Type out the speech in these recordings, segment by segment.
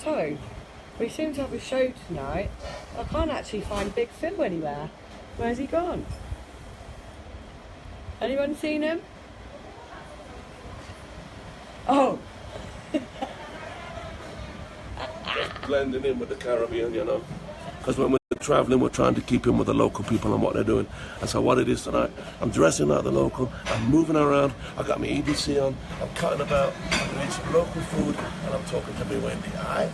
So, we seem to have a show tonight. I can't actually find Big Phil anywhere. Where's he gone? Anyone seen him? Oh! Just blending in with the Caribbean, you know. Because when we're travelling, we're trying to keep in with the local people and what they're doing. And so what it is tonight, I'm dressing like the local, I'm moving around, I've got my EDC on, I'm cutting about, I'm going to eat some local food, and I'm talking to me Wendy, alright?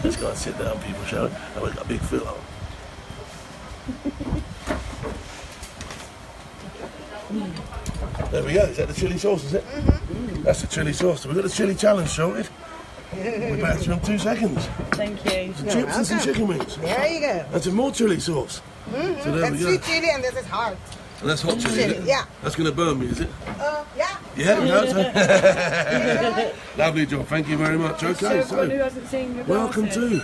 Let's go and sit down, people, shall we? And we've got Big Phil on. There we go, is that the chilli sauce, is it? Mm-hmm. That's the chilli sauce. So we've got the chilli challenge sorted. We're back to you in 2 seconds. Thank you. Some chips and some chicken wings. There you go. And some more chilli sauce. Mm-hmm. So there That's we go. sweet chili and this is hard. And that's hot chilli, is it? Yeah. That's going to burn me, is it? Yeah. Yeah, we know so. Lovely job, thank you very much. Okay, So, who hasn't seen your welcome glasses?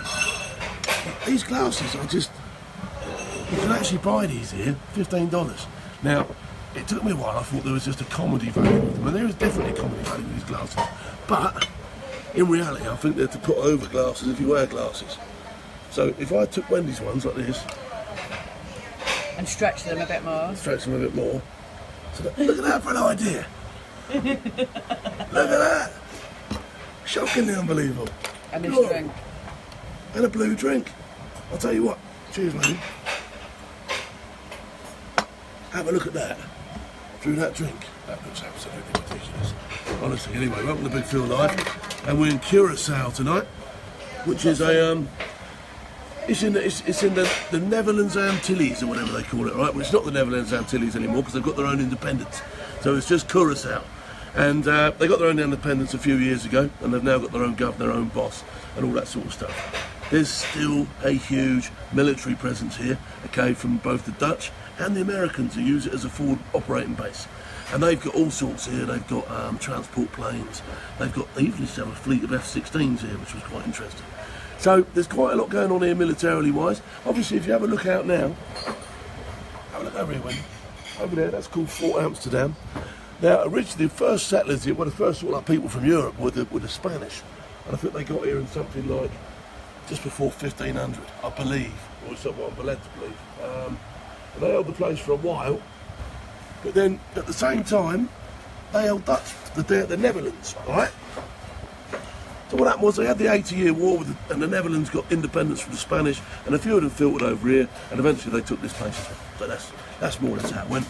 to these glasses. You can actually buy these here, $15. Now, it took me a while. I thought there was just a comedy value with them, and there is definitely a comedy value with these glasses. But in reality, I think they're to put over glasses if you wear glasses. So if I took Wendy's ones like this, and stretch them a bit more. So look at that for an idea. Look at that. Shockingly unbelievable. And this Look. drink. And a blue drink. I'll tell you what. Cheers, lady. Have a look at that. Through that drink. That looks absolutely ridiculous. Honestly, anyway, welcome to Big Phil Live. And we're in Curacao tonight, which is a it's in the Netherlands Antilles or whatever they call it, right? Well, it's not the Netherlands Antilles anymore because they've got their own independence. So it's just Curacao. And they got their own independence a few years ago, and they've now got their own governor, their own boss, and all that sort of stuff. There's still a huge military presence here, okay, from both the Dutch and the Americans who use it as a forward operating base. And they've got all sorts here. They've got transport planes. They even used to have a fleet of F-16s here, which was quite interesting. So there's quite a lot going on here militarily wise. Obviously, if you have a look out now, have a look over here, Wendy. Over there, that's called Fort Amsterdam. Now, originally, the first settlers here were the first sort of people from Europe were the Spanish. And I think they got here in something like just before 1500, I believe, or somewhat I'm led to believe. And they held the place for a while, but then at the same time, they held Dutch, the Netherlands, right? So what happened was they had the 80-year war and the Netherlands got independence from the Spanish, and a few of them filtered over here, and eventually they took this place as well. So that's more or less how it went.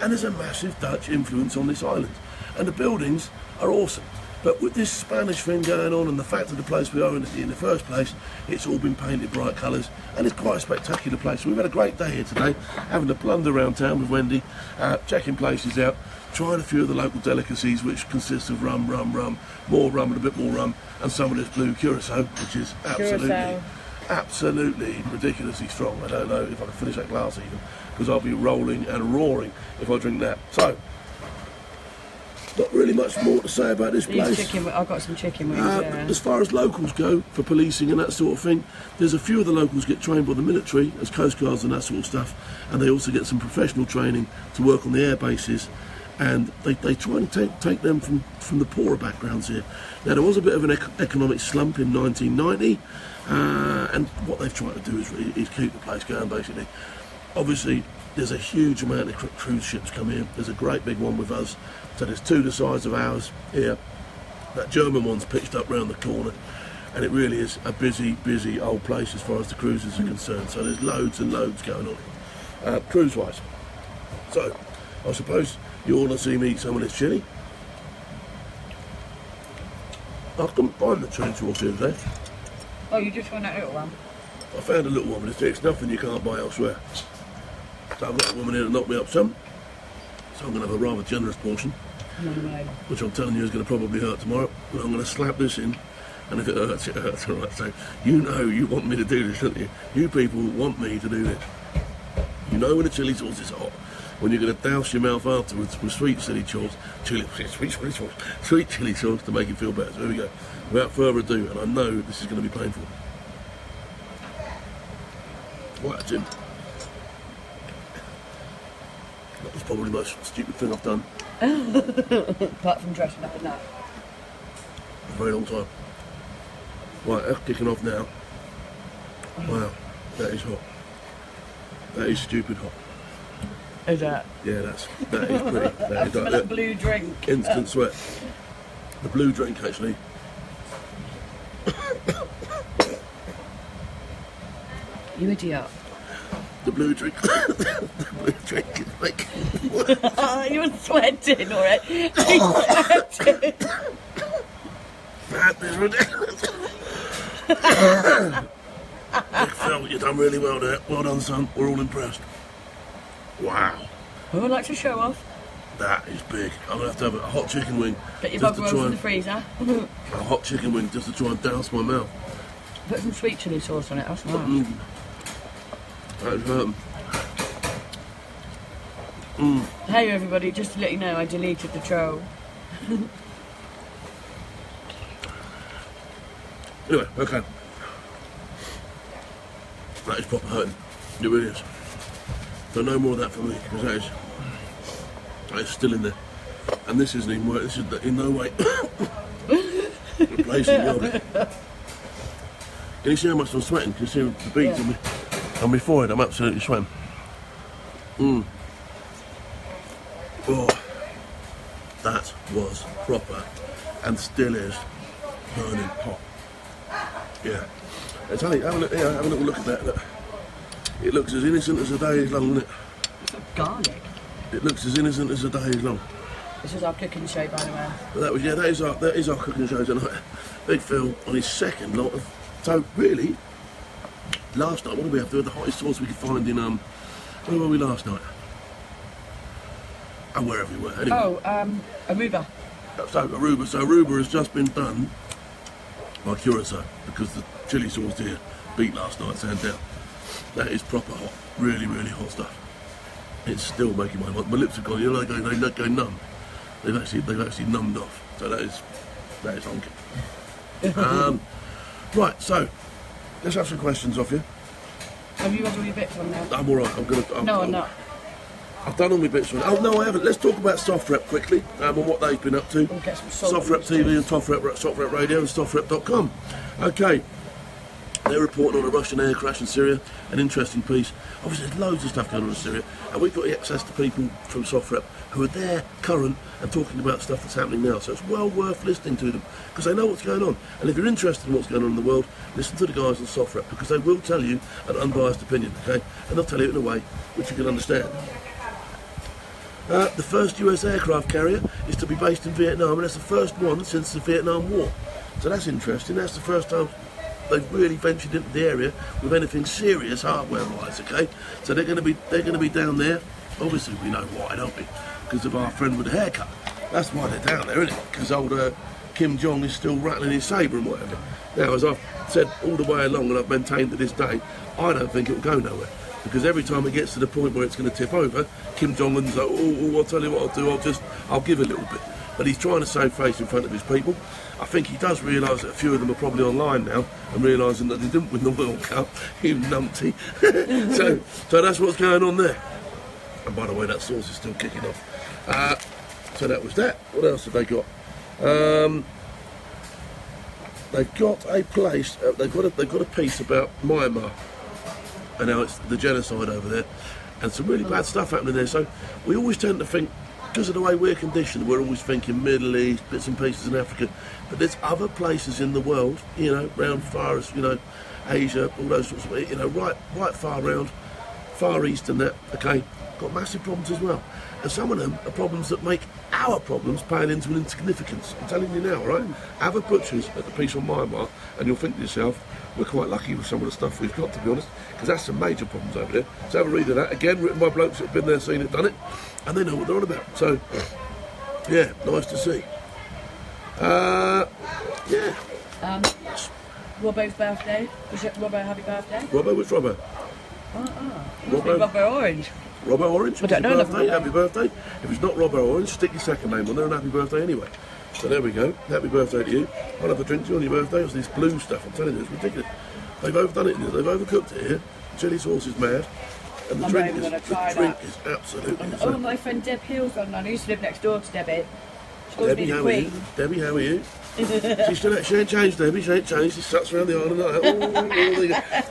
And there's a massive Dutch influence on this island, and the buildings are awesome. But with this Spanish thing going on and the fact of the place we are in the first place, it's all been painted bright colours, and it's quite a spectacular place. So we've had a great day here today, having a blunder around town with Wendy, checking places out, trying a few of the local delicacies, which consists of rum, more rum and a bit more rum, and some of this blue Curacao, which is absolutely ridiculously strong. I don't know if I can finish that glass even, because I'll be rolling and roaring if I drink that. So, not really much more to say about this place. I've got some chicken wings. As far as locals go, for policing and that sort of thing, there's a few of the locals get trained by the military as coast guards and that sort of stuff, and they also get some professional training to work on the air bases, and they try and take them from the poorer backgrounds here. Now, there was a bit of an economic slump in 1990, and what they've tried to do is keep the place going, basically. Obviously, there's a huge amount of cruise ships come here. There's a great big one with us. So there's two the size of ours here. That German one's pitched up round the corner. And it really is a busy old place as far as the cruises are concerned. So there's loads and loads going on, cruise-wise. So, I suppose you all want to see me eat some of this chilli. I couldn't find the chilli sauce here today. Oh, you just found that little one? I found a little one, but it's nothing you can't buy elsewhere. So I've got a woman here to knock me up some. So I'm going to have a rather generous portion, which I'm telling you is going to probably hurt tomorrow. But I'm going to slap this in, and if it hurts, it hurts, all right. So you know you want me to do this, don't you? You people want me to do this. You know when the chilli sauce is hot, when you're going to douse your mouth afterwards with sweet chilli sauce to make it feel better. So here we go. Without further ado, and I know this is going to be painful. Right, Jim. That was probably the most stupid thing I've done. Apart from dressing up in that. A very long time. Right, that's kicking off now. Wow, that is hot. That is stupid hot. Is that? Yeah, that is pretty. That is Like like blue drink. instant sweat. The blue drink, actually. You idiot. The blue drink. The blue drink is like. You were sweating already. Sweating. That is ridiculous. Big Phil, you've done really well there. Well done, son. We're all impressed. Wow. Who would like to show off? That is big. I'm going to have a hot chicken wing. Get your just bug to rolls try in the freezer. a hot chicken wing just to try and douse my mouth. Put some sweet chilli sauce on it, that's nice. That is hurting. Hey everybody, just to let you know, I deleted the troll. Anyway, okay. That is proper hurting. It really is. So no more of that for me, because that is still in there. And this isn't even work. This is in no way replacing the other. Can you see how much I'm sweating? Can you see the beads on my forehead? I'm absolutely sweating. Oh, that was proper and still is burning hot. Yeah. I tell you, have a little look at that. Look. It looks as innocent as a day is long, doesn't it? It's like garlic. It looks as innocent as a day is long. This is our cooking show, by the way. But that is our cooking show tonight. Big Phil on his second lot of. So really, last night, what did we have? The hottest sauce we could find in where were we last night? Oh, we're everywhere. Anyway. Oh, Aruba. So Aruba. So Aruba has just been done by Curacao because the chili sauce here beat last night's hand down. That is proper hot, really, really hot stuff. It's still making my lips have gone. You know, they go numb. They've actually numbed off. So that is honky. Right, so let's have some questions off you. Have you had all your bits on now? I'm all right. I'm not. I've done all my bits. Oh no, I haven't. Let's talk about SoftRep quickly and what they've been up to. We'll get some SoftRep TV and SoftRep Radio and SoftRep.com. Okay. They're reporting on a Russian air crash in Syria, an interesting piece. Obviously, there's loads of stuff going on in Syria, and we've got access to people from SoftRep who are there, current, and talking about stuff that's happening now. So it's well worth listening to them, because they know what's going on. And if you're interested in what's going on in the world, listen to the guys on SoftRep, because they will tell you an unbiased opinion, okay? And they'll tell you it in a way which you can understand. The first US aircraft carrier is to be based in Vietnam, and that's the first one since the Vietnam War. So that's interesting. That's the first time they've really ventured into the area with anything serious hardware-wise. Okay, so they're going to be down there. Obviously, we know why, don't we? Because of our friend with the haircut. That's why they're down there, isn't it? Because old Kim Jong is still rattling his sabre and whatever. Now, as I've said all the way along, and I've maintained to this day, I don't think it'll go nowhere. Because every time it gets to the point where it's going to tip over, Kim Jong-un's like, oh, I'll tell you what I'll do, I'll give a little bit. But he's trying to save face in front of his people. I think he does realise that a few of them are probably online now and realising that they didn't win the World Cup, you numpty. so that's what's going on there. And by the way, that sauce is still kicking off. So that was that. What else have they got? They've got a place, they've got a piece about Myanmar. And now it's the genocide over there, and some really bad stuff happening there. So we always tend to think, because of the way we're conditioned, we're always thinking Middle East, bits and pieces in Africa, but there's other places in the world, around far as, Asia, all those sorts of, right far around, Far East and that, okay, got massive problems as well. And some of them are problems that make our problems pale into an insignificance. I'm telling you now, right? Have a butcher's at the piece on Myanmar, and you'll think to yourself, we're quite lucky with some of the stuff we've got, to be honest, because that's some major problems over there. So have a read of that. Again, written by blokes that have been there, seen it, done it, and they know what they're on about. So, yeah, nice to see. Yeah. Robbo's birthday. Was it Robbo happy birthday? Robbo, which Robbo? Robbo Orange. Robbo Orange, I don't know birthday, happy birthday. If it's not Robbo Orange, stick your second name on there and happy birthday anyway. So there we go, happy birthday to you. I'll have a drink to you on your birthday. It's this blue stuff, I'm telling you, it's ridiculous. They've overdone it, they've overcooked it here. Chili sauce is mad. And the drink is absolutely insane. Oh, my friend Deb Hill's on. I used to live next door to Debbie. She calls Debbie, me the how are you? Queen. Debbie, how are you? She ain't changed, Debbie. She ain't changed. She sits around the island like that.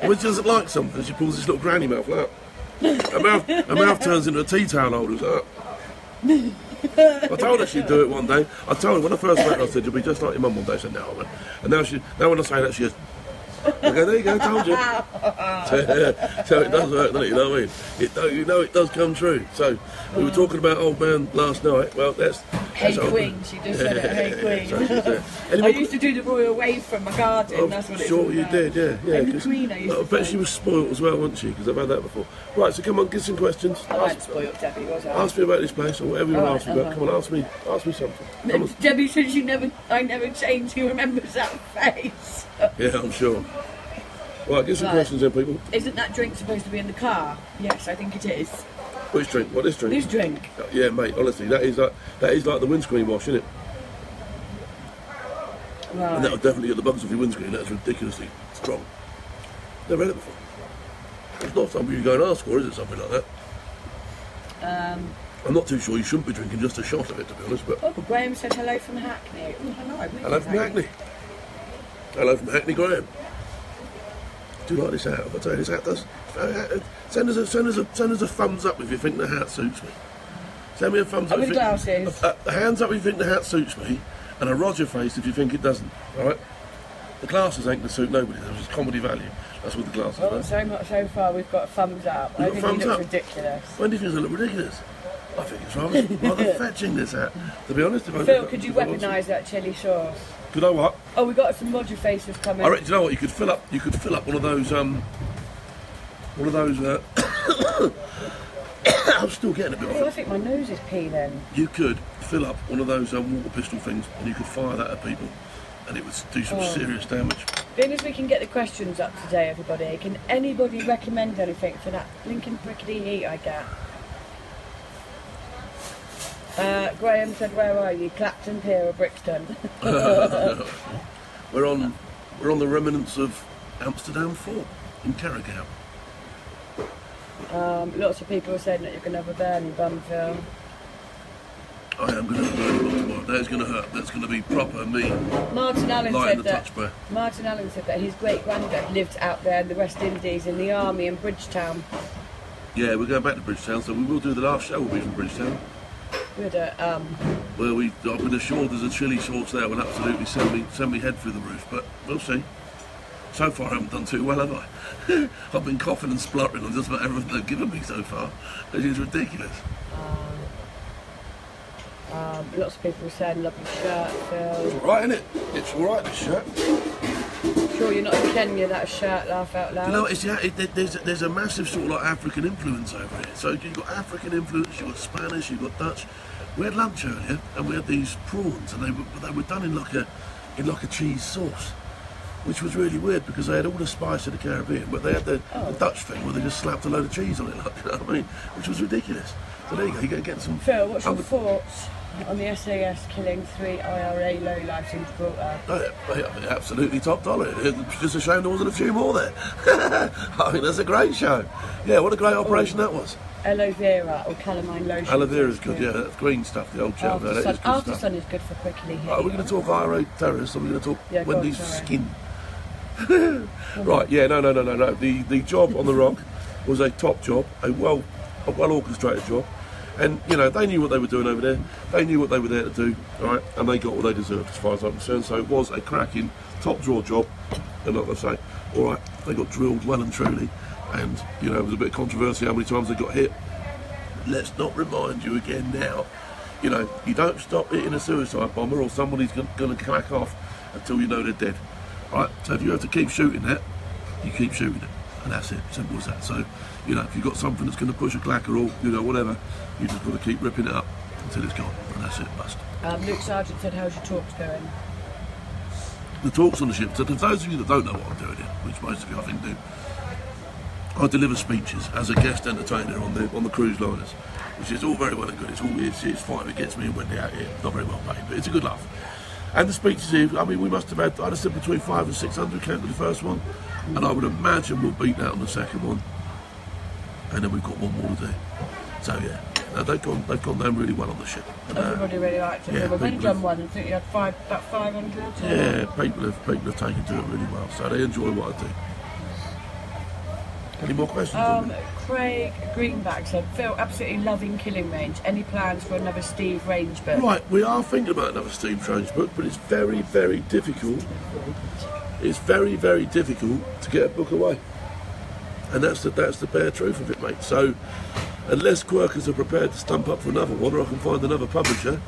And when she doesn't like something, she pulls this little granny mouth out. Her mouth turns into a tea towel holder. Like that. I told her she'd do it one day. I told her when I first met her, I said, "You'll be just like your mum one day." She said, "No, I won't." And now when I say that, she goes, I go, "There you go, told you." So it does work, doesn't it? You know what I mean? It does come true. So we were talking about old man last night. Well, that's Hey Queen, she just said it, hey Queen. I used to do the royal wave from my garden, that's what it's all Sure you about. did, yeah. Hey Queen, I used to I bet say. she was spoilt as well, wasn't she? Because I've had that before. Right, so come on, get some questions. I wasn't spoiled, Debbie, was I? Ask me about this place or whatever you want to ask me about. uh-huh. Come on, ask me something. Come on. Debbie said I never changed, he remembers that face. Yeah, I'm sure. Right, get some Right. questions in, people. Isn't that drink supposed to be in the car? Yes, I think it is. Which drink? What, this drink? This drink. Yeah, mate, honestly, that is like the windscreen wash, isn't it? Right. And that'll definitely get the bugs off your windscreen. That's ridiculously strong. Never had it before. It's not something you go and ask for, is it? Something like that. I'm not too sure you shouldn't be drinking just a shot of it, to be honest. But Oh, Graham said hello from Hackney. Oh, hello. hello from Hackney. Hello from Hackney, Graham. Do you like this hat? I'll tell you, this hat does. Send us a thumbs up if you think the hat suits me. Send me a thumbs up. With if glasses. Hands up if you think the hat suits me, and a Roger face if you think it doesn't. All right. The glasses ain't going to suit nobody. There's just comedy value. That's what the glasses Well, are. so far we've got a thumbs up. I You've think got he thumbs looks up? ridiculous. When do you think it look ridiculous? I think it's rather fetching, this hat. To be honest, Phil, could you weaponise that chilli sauce? Could I what? Oh, we got some Roger faces coming. I reckon, you know what? You could fill up one of those. I'm still getting a bit Oh, off I it. think my nose is peeling. You could fill up one of those water pistol things, and you could fire that at people, and it would do some serious damage. Being as we can get the questions up today, everybody, can anybody recommend anything for that blinking prickly heat I get? Graham said, "Where are you? Clapton, Pier, or Brixton?" We're on the remnants of Amsterdam Fort in Carrigail. Lots of people are saying that you're going to have a burning bum, Phil. I am going to have a burning bum tomorrow. That is going to hurt. That's going to be proper me. Martin Allen Light in said the that. touch, bro. Martin Allen said that his great granddad lived out there in the West Indies in the army in Bridgetown. Yeah, we're going back to Bridgetown, so we will do the last show. Will be from Bridgetown. With a Well, I've been assured there's a chilli sauce there will absolutely send me head through the roof, but we'll see. So far, I haven't done too well, have I? I've been coughing and spluttering on just about everything they've given me so far. It is ridiculous. lots of people were saying love your shirt, Phil. It's all right, isn't it? It's all right, this shirt. Sure you're not in Kenya, that shirt, laugh out loud. You know, there's a massive sort of like African influence over here. So you've got African influence, you've got Spanish, you've got Dutch. We had lunch earlier, and we had these prawns, and they were done in like a cheese sauce, which was really weird because they had all the spice of the Caribbean, but they had the Dutch thing where they just slapped a load of cheese on it, like, you know what I mean? Which was ridiculous. So there you go, you're going to get some. Phil, what's your thoughts on the SAS killing 3 IRA lowlifes in Gibraltar? Absolutely top dollar. It's just a shame there wasn't a few more there. I mean, that's a great show. Yeah, what a great operation that was. Aloe vera or calamine lotion. Aloe vera is good, yeah, that's green stuff, the old gel. That is good After stuff. sun is good for prickly heat. Right, we're going to talk IRA terrorists, or we're going to talk Yeah, go on, Wendy's sorry. skin. Right, yeah, no. The job on the rock was a top job, a well orchestrated job. And, you know, they knew what they were doing over there. They knew what they were there to do, right? And they got what they deserved, as far as I'm concerned. So it was a cracking, top draw job. And like I say, all right, they got drilled well and truly. And, you know, it was a bit of controversy how many times they got hit. Let's not remind you again now. You know, you don't stop hitting a suicide bomber or somebody's going to crack off until you know they're dead. Right? So if you have to keep shooting that, you keep shooting it. And that's it, simple as that. So, you know, if you've got something that's going to push a clacker or, you know, whatever, you just got to keep ripping it up until it's gone. And that's it, bust. Luke Sargent said, how's your talks going? The talks on the ship, so for those of you that don't know what I'm doing here, which most of you I think do, I deliver speeches as a guest entertainer on the cruise liners, which is all very well and good. It's fine, it gets me and Wendy out here, not very well paid, but it's a good laugh. And the speeches here, I mean, we must have had, I'd have said between 500 and 600 came to the first one, and I would imagine we'll beat that on the second one, and then we've got one more to do. So yeah, they've gone down really well on the ship. Everybody really liked it. Yeah, We've only people done have- one. I think you had about 500. Yeah, people have taken to it really well, so they enjoy what I do. Any more questions? on it? Craig Greenback said, Phil, absolutely loving Killing Range. Any plans for another Steve Range book? Right, we are thinking about another Steve Range book, but it's very, very difficult. It's very, very difficult to get a book away, and that's the bare truth of it, mate. So, unless Quirkers are prepared to stump up for another one, or I can find another publisher,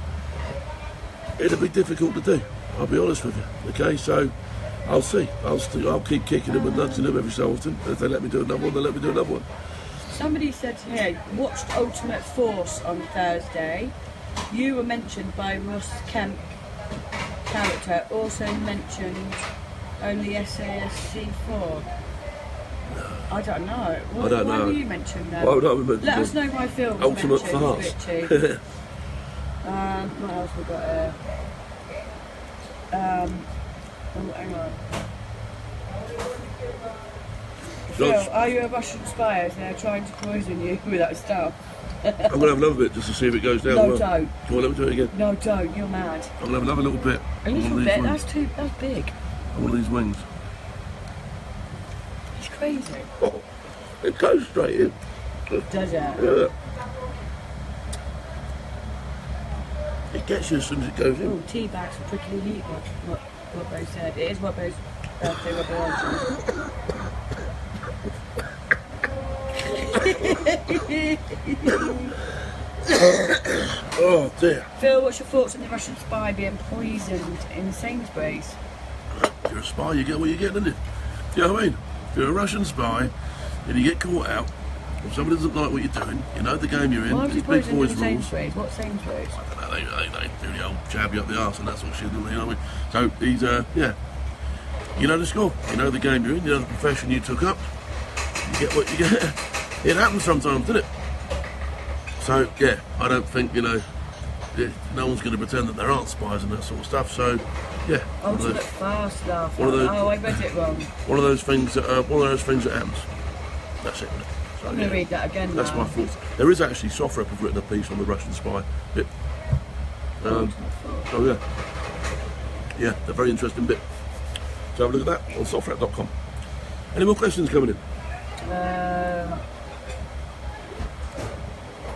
it'll be difficult to do. I'll be honest with you. Okay, so I'll see. I'll keep kicking them and nudging them every so often. If they let me do another one, they'll let me do another one. Somebody said here, watched Ultimate Force on Thursday. You were mentioned by Ross Kemp character, also mentioned only SAS C4. I don't know. I don't why know. were you mentioned then? Why would I be mentioned? Let us know why Phil was Ultimate mentioned, Farce. Richie. What else we got here? Oh, hang on. Phil, are you a Russian spy? As they're trying to poison you with that stuff. I'm going to have another bit just to see if it goes down No, well. don't. Come on, let me do it again. No, don't. You're mad. I'm going to have another little bit. A on one little of bit. these wings. That's big. On one of these wings. It's crazy. Oh, it goes straight in. Does it? Yeah. It gets you as soon as it goes in. Oh, tea bags for prickly heat. What Bo said. It is what Bo's birthday. What Bo wanted. Oh dear. Phil, what's your thoughts on the Russian spy being poisoned in Sainsbury's? If you're a spy, you get what you get, don't you? You know what I mean? If you're a Russian spy and you get caught out, if somebody doesn't like what you're doing, you know the game you're in, Why was he these big poisoned boys in rules. Sainsbury's? What Sainsbury's? I don't know, they do the old jab you up the arse and that sort of shit, don't they? You know what I mean? So he's, yeah. You know the score, you know the game you're in, you know the profession you took up. You get what you get. It happens sometimes, doesn't it? So, yeah, I don't think, no one's going to pretend that there aren't spies and that sort of stuff. So, yeah, Ultimate fast laugh. one of those- Oh, I read it wrong. one of those things that happens. That's it. So, I'm going to read that again That's now. my thoughts. There is actually Sofrep have written a piece on the Russian spy bit. So yeah, a very interesting bit. So have a look at that on sofrep.com. Any more questions coming in?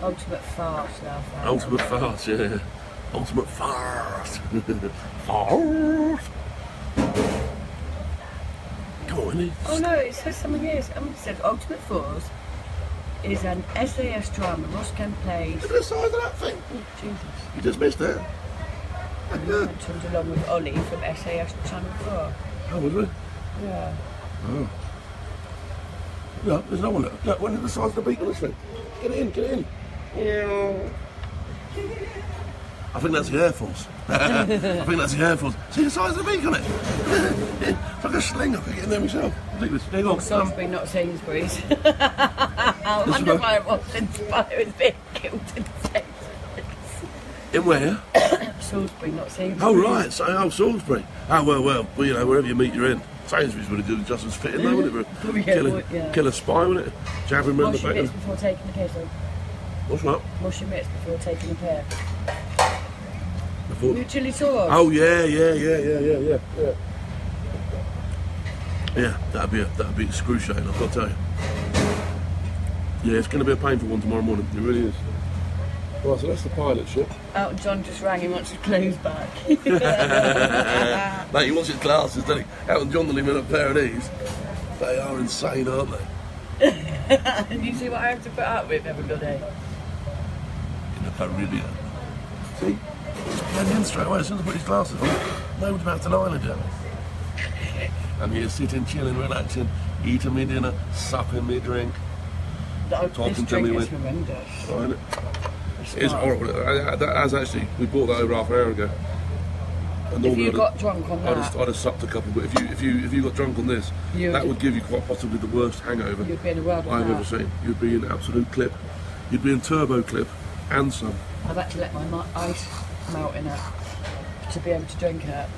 Ultimate fast laugh. Ultimate farce, yeah. Ultimate farce. Farce. Come on, Winnie. Oh no, it says something here. Someone said Ultimate Force is an SAS drama Ross Kemp plays. Look at the size of that thing. Oh, Jesus. You just missed that. Mentioned along with Ollie from SAS Channel 4. Oh, was it? Yeah. Oh. No, there's no one there. Look, when the size of the beak on this thing. Get it in, get it in. Yeah. I think that's the Air Force. I think that's the Air Force. See the size of the beak on it? It's like a sling. I could get in there myself. Ridiculous. There you go. Salisbury, not Sainsbury's. I wonder right. why it wasn't inspired with being killed in Sainsbury's. In where? Salisbury, not Sainsbury's. Oh, right. So, Salisbury. Oh, well, wherever you meet, you're in. Sainsbury's would have done just as fitting, though, wouldn't it? Kill a spy, wouldn't it? Jab him around the Wash your mitts back. before taking the piss. What's that? Wash your mitts before taking the piss. Before... New chilli sauce. Oh, yeah. Yeah, that'd be excruciating, I've got to tell you. Yeah, it's going to be a painful one tomorrow morning. It really is. Right, so that's the pilot ship. Elton John just rang him, wants his clothes back. Mate, he wants his glasses, doesn't he? Elton John will even a pair of these. They are insane, aren't they? And you see what I have to put up with everybody? In the Caribbean. See? He's blending in straight away as soon as I put his glasses on. No one's about to lie on him. I'm here sitting, chilling, relaxing, eating me dinner, supping me drink. This to drink me is with- horrendous. Right? It's horrible. As actually, we bought that over half an hour ago. And If normally you I'd got drunk on I'd that, have sucked a couple, but if you got drunk on this, You that would- would give you quite possibly the worst hangover you'd be in a world of I've ever hurt. seen. You'd be in absolute clip. You'd be in turbo clip and some. I've had to let my ice melt in it to be able to drink it.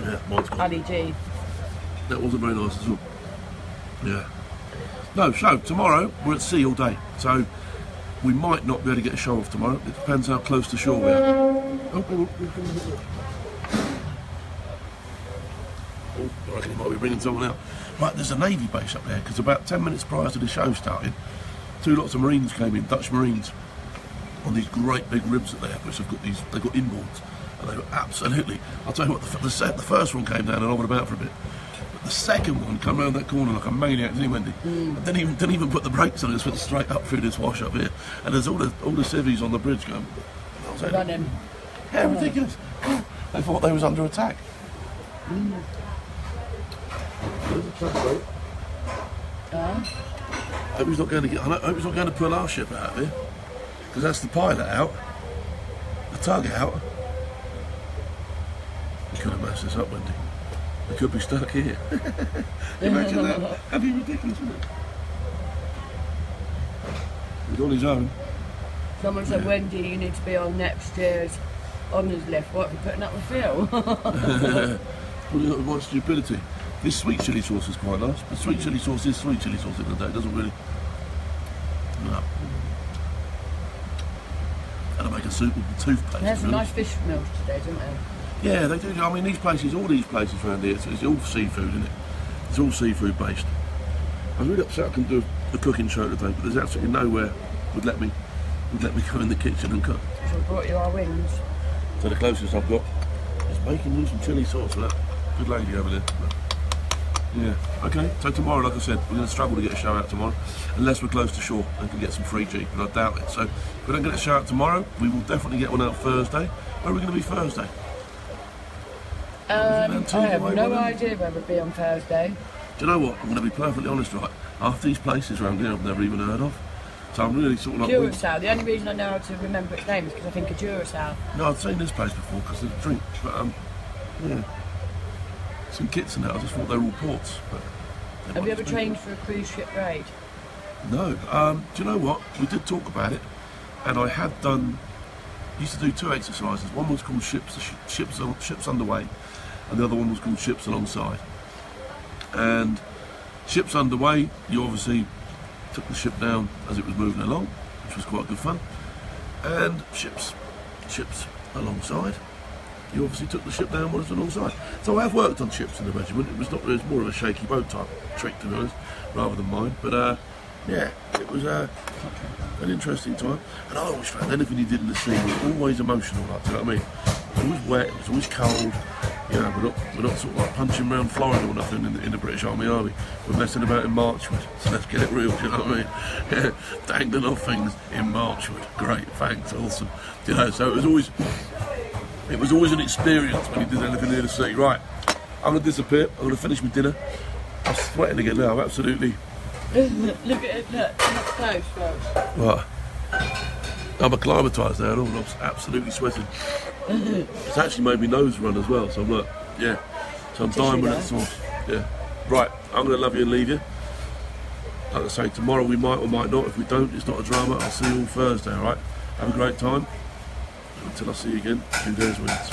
Yeah, mine's gone. Ali G. That wasn't very nice at all. Yeah. No, so tomorrow we're at sea all day. So we might not be able to get a show off tomorrow. It depends how close to shore we are. Oh, I reckon he might be bringing someone out. Right, there's a Navy base up there, because about 10 minutes prior to the show starting, 2 lots of Marines came in, Dutch Marines, on these great big ribs that they have, which they've got inboards. And they were absolutely, I'll tell you what, the first one came down and hovered about for a bit. But the second one came around that corner like a maniac, didn't he, Wendy? Didn't even put the brakes on, it just went straight up through this wash up here. And there's all the civvies on the bridge going, running. Yeah, ridiculous. They thought they was under attack. There's a tugboat. I hope he's not going to pull our ship out of here. Because that's the pilot out. The tug out. We could have messed this up, Wendy. We could be stuck here. Imagine that. That'd be ridiculous, wouldn't it? He's on his own. Someone said, Wendy, you need to be on next year's honours list. What, are you putting up with Phil? Putting up with my stupidity. This sweet chilli sauce is quite nice, but sweet chilli sauce is sweet chilli sauce in the day. It doesn't really... No. And I make a suitable toothpaste. There's some nice fish meals today, don't there? Yeah, they do. I mean, all these places around here, it's all seafood, isn't it? It's all seafood based. I was really upset I couldn't do a cooking show today, but there's absolutely nowhere would let me go in the kitchen and cook. So we brought you our wings. So the closest I've got is making you some chilli sauce for that good lady over there. But, yeah, okay. So tomorrow, like I said, we're going to struggle to get a show out tomorrow, unless we're close to shore and can get some free Jeep, but I doubt it. So if we don't get a show out tomorrow, we will definitely get one out Thursday. Where are we going to be Thursday? I have no idea where we'll be on Thursday. Do you know what? I'm going to be perfectly honest, right? Half these places around here I've never even heard of. So I'm really sort of like... Duracell. The only reason I know how to remember its name is because I think of Duracell. No, I've seen this place before because of the drink, but yeah. Some kits and that, I just thought they were all ports. But have you ever trained for a cruise ship raid? No. Do you know what? We did talk about it, and I had done... used to do 2 exercises. One was called ships underway, and the other one was called ships alongside. And ships underway, you obviously took the ship down as it was moving along, which was quite good fun. And ships alongside, you obviously took the ship down when it was alongside. So I have worked on ships in the regiment. It was more of a shaky boat type trick, to be honest, rather than mine. But yeah, it was an interesting time. And I always found anything you did in the sea was always emotional, like, do you know what I mean? It was always wet, it was always cold. You know, we're not sort of like punching around Florida or nothing in the British Army, are we? We're messing about in Marchwood, so let's get it real, do you know what I mean? Yeah, dangling off things in Marchwood. Great, thanks, awesome. You know, so it was always an experience when you did anything near the sea. Right, I'm going to disappear, I'm going to finish my dinner. I'm sweating again now, I'm absolutely... Look at it, look, close, close. What? I'm acclimatised now, and I'm absolutely sweating. It's actually made me nose run as well, so I'm like, yeah. So I'm dying with that sauce. Yeah. Right, I'm going to love you and leave you. Like I say, tomorrow we might or might not. If we don't, it's not a drama. I'll see you all Thursday, alright? Have a great time. Until I see you again, 2 days wins.